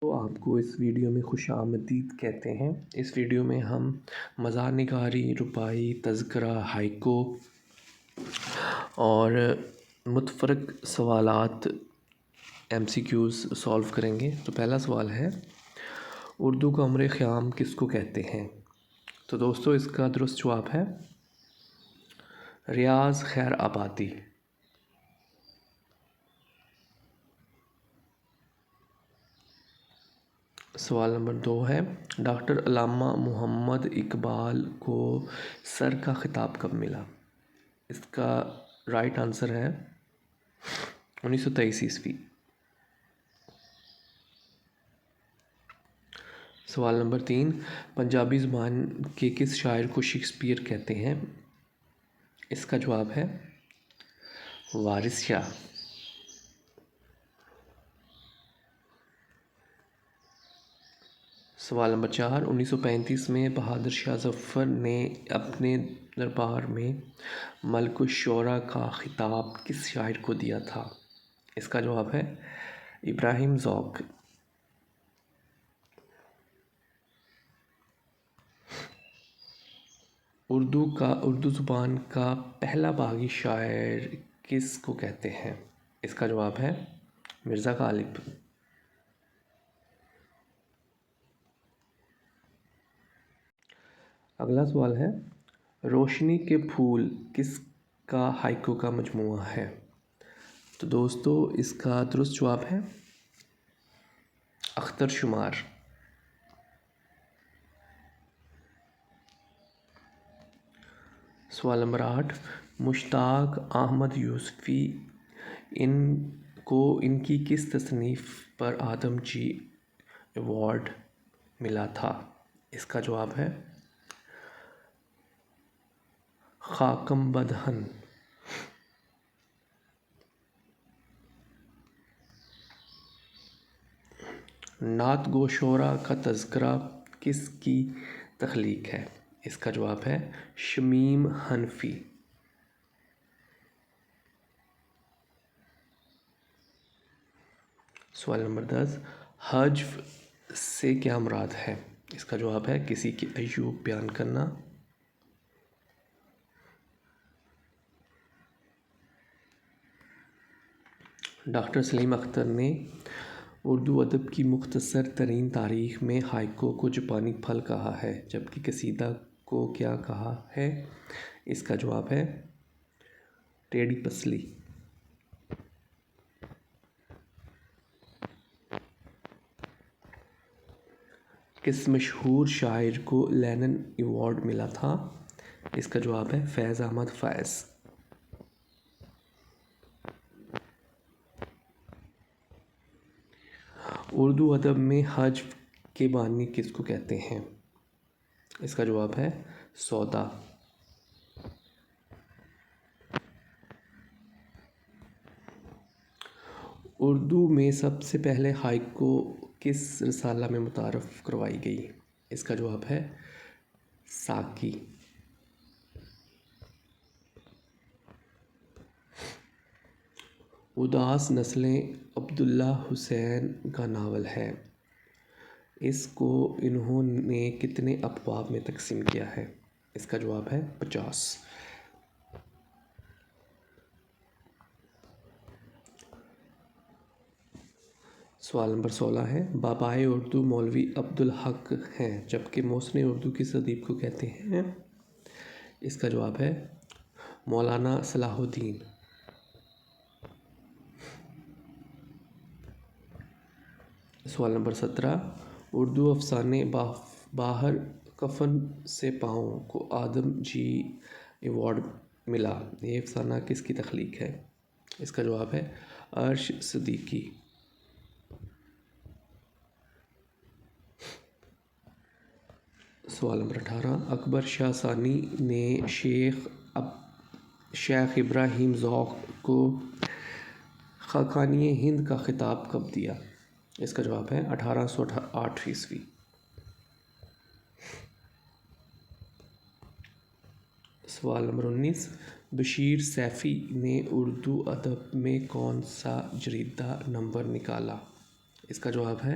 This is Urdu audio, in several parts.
تو آپ کو اس ویڈیو میں خوش آمدید کہتے ہیں۔ اس ویڈیو میں ہم مزار نگاری، رباعی، تذکرہ، ہائیکو اور متفرق سوالات MCQs سولو کریں گے۔ تو پہلا سوال ہے، اردو کا عمر خیام کس کو کہتے ہیں؟ تو دوستو اس کا درست جواب ہے ریاض خیر آبادی۔ سوال نمبر 2 ہے، ڈاکٹر علامہ محمد اقبال کو سر کا خطاب کب ملا؟ اس کا رائٹ آنسر ہے 1923 عیسوی۔ سوال نمبر 3، پنجابی زبان کے کس شاعر کو شیکسپیئر کہتے ہیں؟ اس کا جواب ہے وارث شاہ۔ سوال نمبر 4، 1935 میں بہادر شاہ ظفر نے اپنے دربار میں ملک الشعراء کا خطاب کس شاعر کو دیا تھا؟ اس کا جواب ہے ابراہیم ذوق۔ اردو زبان کا پہلا باغی شاعر کس کو کہتے ہیں؟ اس کا جواب ہے مرزا غالب۔ اگلا سوال ہے، روشنی کے پھول کس کا ہائیکو کا مجموعہ ہے؟ تو دوستو اس کا درست جواب ہے اختر شمار۔ سوال نمبر 8، مشتاق احمد یوسفی ان کی کس تصنیف پر آدم جی ایوارڈ ملا تھا؟ اس کا جواب ہے خاکم بدہن۔ نعت گو شعراء کا تذکرہ کس کی تخلیق ہے؟ اس کا جواب ہے شمیم حنفی۔ سوال نمبر 10، حجو سے کیا مراد ہے؟ اس کا جواب ہے کسی کی عیوب بیان کرنا۔ ڈاکٹر سلیم اختر نے اردو ادب کی مختصر ترین تاریخ میں ہائیکو کو جاپانی پھل کہا ہے، جبکہ قصیدہ کو کیا کہا ہے؟ اس کا جواب ہے ٹیڑھی پسلی۔ کس مشہور شاعر کو لینن ایوارڈ ملا تھا؟ اس کا جواب ہے فیض احمد فیض۔ اردو ادب میں حجو کے بانی کس کو کہتے ہیں؟ اس کا جواب ہے سودا۔ اردو میں سب سے پہلے ہائیکو کس رسالہ میں متعارف کروائی گئی؟ اس کا جواب ہے ساکی۔ اداس نسلیں عبداللہ حسین کا ناول ہے، اس کو انہوں نے کتنے ابواب میں تقسیم کیا ہے؟ اس کا جواب ہے 50۔ سوال نمبر 16 ہے، بابائے اردو مولوی عبدالحق ہیں، جبکہ محسن اردو کس ادیب کو کہتے ہیں؟ اس کا جواب ہے مولانا صلاح الدین۔ سوال نمبر 17، اردو افسانے باہر کفن سے پاؤں کو آدم جی ایوارڈ ملا، یہ افسانہ کس کی تخلیق ہے؟ اس کا جواب ہے عرش صدیقی۔ سوال نمبر 18، اکبر شاہ ثانی نے شیخ ابراہیم ذوق کو خاقانِ ہند کا خطاب کب دیا؟ اس کا جواب ہے 1808 عیسوی۔ سوال نمبر 19، بشیر سیفی نے اردو ادب میں کون سا جریدہ نمبر نکالا؟ اس کا جواب ہے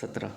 17।